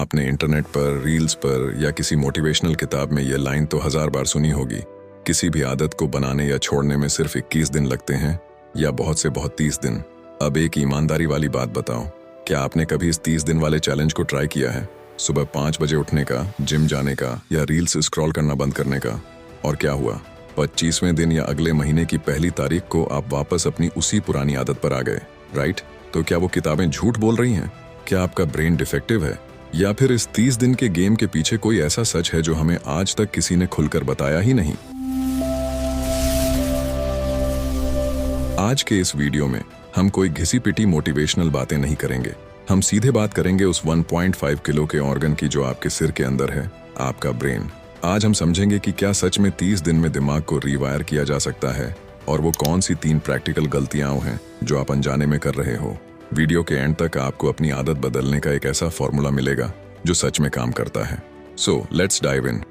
आपने इंटरनेट पर, रील्स पर या किसी मोटिवेशनल किताब में ये लाइन तो 1000 बार सुनी होगी। किसी भी आदत को बनाने या छोड़ने में सिर्फ 21 दिन लगते हैं या बहुत से बहुत 30 दिन। अब एक ईमानदारी वाली बात बताओ, क्या आपने कभी इस 30 दिन वाले चैलेंज को ट्राई किया है? सुबह 5 बजे उठने का, जिम जाने का या रील्स स्क्रॉल करना बंद करने का। और क्या हुआ? 25वें दिन या अगले महीने की पहली तारीख को आप वापस अपनी उसी पुरानी आदत पर आ गए, राइट? तो क्या वो किताबें झूठ बोल रही हैं? क्या आपका ब्रेन डिफेक्टिव है? या फिर इस 30 दिन के गेम के पीछे कोई ऐसा सच है जो हमें आज तक किसी ने खुलकर बताया ही नहीं? आज के इस वीडियो में हम कोई घिसी पिटी मोटिवेशनल बातें नहीं करेंगे। हम सीधे बात करेंगे उस 1.5 किलो के ऑर्गन की जो आपके सिर के अंदर है, आपका ब्रेन। आज हम समझेंगे कि क्या सच में 30 दिन में दिमाग को रीवायर किया जा सकता है और वो कौन सी 3 प्रैक्टिकल गलतियां हैं जो आप अनजाने में कर रहे हो। वीडियो के एंड तक आपको अपनी आदत बदलने का एक ऐसा फॉर्मूला मिलेगा जो सच में काम करता है। So let's dive in.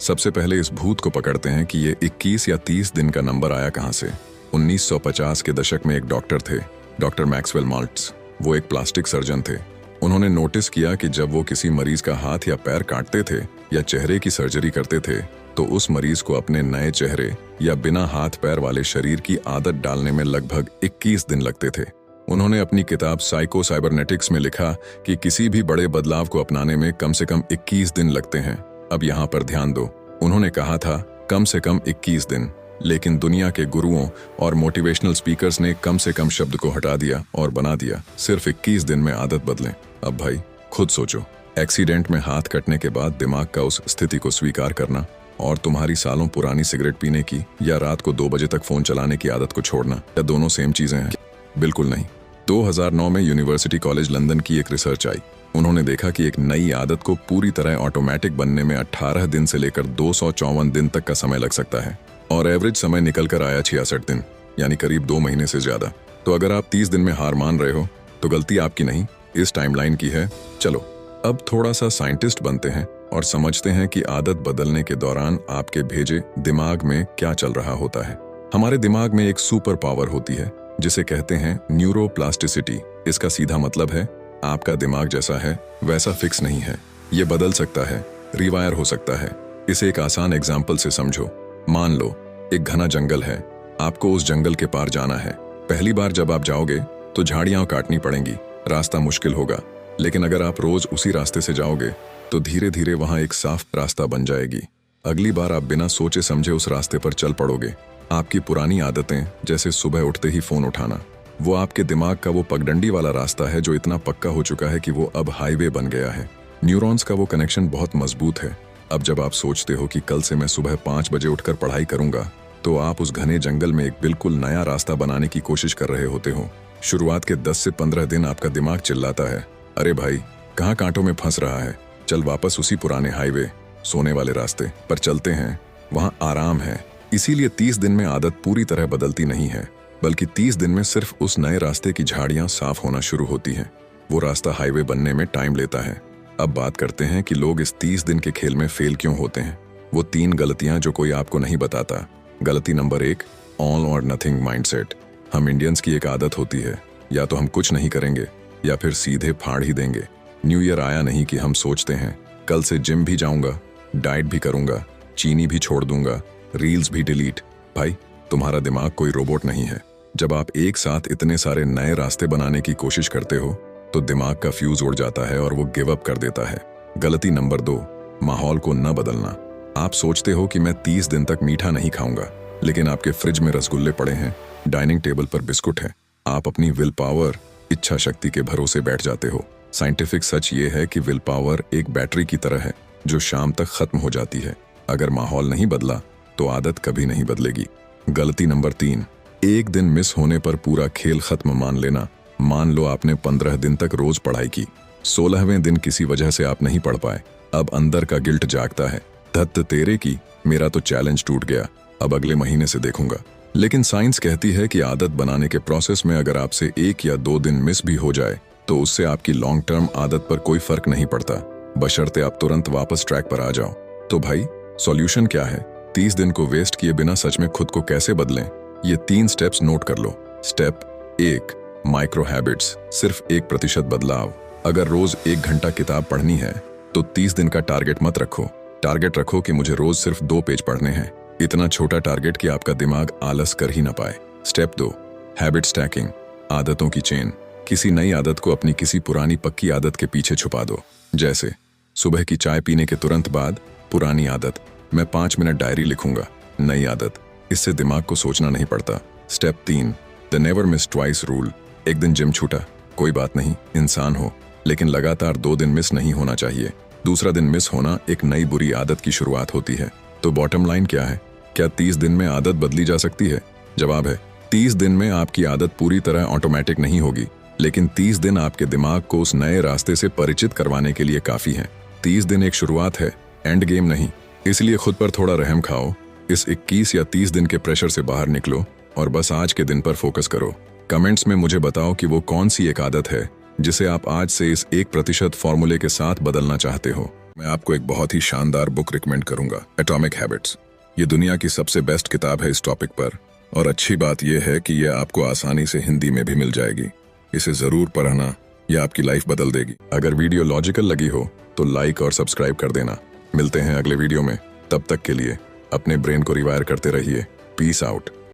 सबसे पहले इस भूत को पकड़ते हैं कि ये 21 या 30 दिन का नंबर आया कहां से। 1950 के दशक में एक डॉक्टर थे, डॉक्टर मैक्सवेल माल्ट्ज। वो एक प्लास्टिक सर्जन थे। उन्होंने नोटिस किया कि जब वो किसी मरीज का हाथ या पैर काटते थे या चेहरे की सर्जरी करते थे तो उस मरीज को अपने नए चेहरे या बिना हाथ पैर वाले शरीर की आदत डालने में लगभग 21 दिन लगते थे। उन्होंने अपनी किताब साइको साइबरनेटिक्स में लिखा कि किसी भी बड़े बदलाव को अपनाने में कम से कम 21 दिन लगते हैं। अब यहाँ पर ध्यान दो, उन्होंने कहा था कम से कम 21 दिन, लेकिन दुनिया के गुरुओं और मोटिवेशनल स्पीकर्स ने कम से कम शब्द को हटा दिया और बना दिया सिर्फ 21 दिन में आदत बदलें। अब भाई खुद सोचो, एक्सीडेंट में हाथ कटने के बाद दिमाग का उस स्थिति को स्वीकार करना और तुम्हारी सालों पुरानी सिगरेट पीने की या रात को 2 बजे तक फोन चलाने की आदत को छोड़ना, क्या दोनों सेम चीजें हैं? बिल्कुल नहीं। 2009 में यूनिवर्सिटी कॉलेज लंदन की एक रिसर्च आई। उन्होंने देखा कि एक नई आदत को पूरी तरह ऑटोमेटिक बनने में 18 दिन से लेकर 254 दिन तक का समय लग सकता है और एवरेज समय निकल कर आया 66 दिन, यानी करीब 2 महीने से ज्यादा। तो अगर आप 30 दिन में हार मान रहे हो तो गलती आपकी नहीं, इस टाइमलाइन की है। चलो अब थोड़ा सा साइंटिस्ट बनते हैं और समझते हैं कि आदत बदलने के दौरान आपके भेजे दिमाग में क्या चल रहा होता है। हमारे दिमाग में एक सुपर पावर होती है जिसे कहते हैं न्यूरोप्लास्टिसिटी। इसका सीधा मतलब है आपका दिमाग जैसा है वैसा फिक्स नहीं है, ये बदल सकता है, रिवायर हो सकता है। इसे एक आसान एग्जाम्पल से समझो। मान लो एक घना जंगल है, आपको उस जंगल के पार जाना है। पहली बार जब आप जाओगे तो झाड़ियां काटनी पड़ेंगी, रास्ता मुश्किल होगा, लेकिन अगर आप रोज उसी रास्ते से जाओगे तो धीरे धीरे वहां एक साफ रास्ता बन जाएगी। अगली बार आप बिना सोचे समझे उस रास्ते पर चल पड़ोगे। आपकी पुरानी आदतें, जैसे सुबह उठते ही फोन उठाना, वो आपके दिमाग का वो पगडंडी वाला रास्ता है जो इतना पक्का हो चुका है कि वो अब हाईवे बन गया है। न्यूरॉन्स का वो कनेक्शन बहुत मजबूत है। अब जब आप सोचते हो कि कल से मैं सुबह 5 बजे उठकर पढ़ाई करूंगा, तो आप उस घने जंगल में एक बिल्कुल नया रास्ता बनाने की कोशिश कर रहे होते हो। शुरुआत के 10 से 15 दिन आपका दिमाग चिल्लाता है, अरे भाई कहाँ कांटों में फंस रहा है, चल वापस उसी पुराने हाईवे, सोने वाले रास्ते पर चलते हैं, वहां आराम है। इसीलिए 30 दिन में आदत पूरी तरह बदलती नहीं है, बल्कि 30 दिन में सिर्फ उस नए रास्ते की झाड़ियां साफ होना शुरू होती हैं। वो रास्ता हाईवे बनने में टाइम लेता है। अब बात करते हैं कि लोग इस 30 दिन के खेल में फेल क्यों होते हैं। वो 3 गलतियां जो कोई आपको नहीं बताता। गलती नंबर 1, ऑल और नथिंग माइंडसेट। हम इंडियंस की एक आदत होती है, या तो हम कुछ नहीं करेंगे या फिर सीधे फाड़ ही देंगे। न्यू ईयर आया नहीं कि हम सोचते हैं कल से जिम भी जाऊंगा, डाइट भी करूंगा, चीनी भी छोड़ दूंगा, रील्स भी डिलीट। भाई तुम्हारा दिमाग कोई रोबोट नहीं है। जब आप एक साथ इतने सारे नए रास्ते बनाने की कोशिश करते हो तो दिमाग का फ्यूज उड़ जाता है और वो गिव अप कर देता है। गलती नंबर 2, माहौल को न बदलना। आप सोचते हो कि मैं 30 दिन तक मीठा नहीं खाऊंगा, लेकिन आपके फ्रिज में रसगुल्ले पड़े हैं, डाइनिंग टेबल पर बिस्कुट है। आप अपनी विल पावर, इच्छा शक्ति के भरोसे बैठ जाते हो। साइंटिफिक सच ये है कि विल पावर एक बैटरी की तरह है जो शाम तक खत्म हो जाती है। अगर माहौल नहीं बदला तो आदत कभी नहीं बदलेगी। गलती नंबर 3, एक दिन मिस होने पर पूरा खेल खत्म मान लेना। मान लो आपने 15 दिन तक रोज पढ़ाई की, 16वें दिन किसी वजह से आप नहीं पढ़ पाए। अब अंदर का गिल्ट जागता है, धत्त तेरे की, मेरा तो चैलेंज टूट गया, अब अगले महीने से देखूंगा। लेकिन साइंस कहती है कि आदत बनाने के प्रोसेस में अगर आपसे 1 या 2 दिन मिस भी हो जाए तो उससे आपकी लॉन्ग टर्म आदत पर कोई फर्क नहीं पड़ता, बशर्ते आप तुरंत वापस ट्रैक पर आ जाओ। तो भाई सॉल्यूशन क्या है? 30 दिन को वेस्ट किए बिना सच में खुद को कैसे बदलें? ये 3 स्टेप्स नोट कर लो। स्टेप 1, माइक्रो हैबिट्स, सिर्फ 1% बदलाव। अगर रोज 1 घंटा किताब पढ़नी है तो 30 दिन का टारगेट मत रखो। टारगेट रखो कि मुझे रोज सिर्फ 2 पेज पढ़ने हैं। इतना छोटा टारगेट कि आपका दिमाग आलस कर ही ना पाए। स्टेप 2, हैबिट स्टैकिंग, आदतों की चेन। किसी नई आदत को अपनी किसी पुरानी पक्की आदत के पीछे छुपा दो। जैसे सुबह की चाय पीने के तुरंत बाद पुरानी आदत, मैं 5 मिनट डायरी लिखूंगा। नई आदत, इससे दिमाग को सोचना नहीं पड़ता। Step 3, the never miss twice rule. एक दिन जिम छूटा, कोई बात नहीं, इंसान हो, लेकिन लगातार 2 दिन मिस नहीं होना चाहिए। दूसरा दिन मिस होना एक नई बुरी आदत की शुरुआत होती है। तो बॉटम लाइन क्या है? क्या 30 दिन में आदत बदली जा सकती है? जवाब है, 30 दिन में आपकी आदत पूरी तरह ऑटोमेटिक नहीं होगी, लेकिन 30 दिन आपके दिमाग को उस नए रास्ते से परिचित करवाने के लिए काफी हैं। 30 दिन एक शुरुआत है, एंड गेम नहीं। इसलिए खुद पर थोड़ा रहम खाओ। इस 21 या 30 दिन के प्रेशर से बाहर निकलो और बस आज के दिन पर फोकस करो। कमेंट्स में मुझे बताओ कि वो कौन सी एक आदत है जिसे आप आज से इस 1% फॉर्मूले के साथ बदलना चाहते हो। मैं आपको एक बहुत ही शानदार बुक रिकमेंड करूंगा, एटॉमिक हैबिट्स। ये दुनिया की सबसे बेस्ट किताब है इस टॉपिक पर, और अच्छी बात यह है कि यह आपको आसानी से हिंदी में भी मिल जाएगी। इसे जरूर पढ़ना, यह आपकी लाइफ बदल देगी। अगर वीडियो लॉजिकल लगी हो तो लाइक और सब्सक्राइब कर देना। मिलते हैं अगले वीडियो में, तब तक के लिए अपने ब्रेन को रिवायर करते रहिए। Peace out.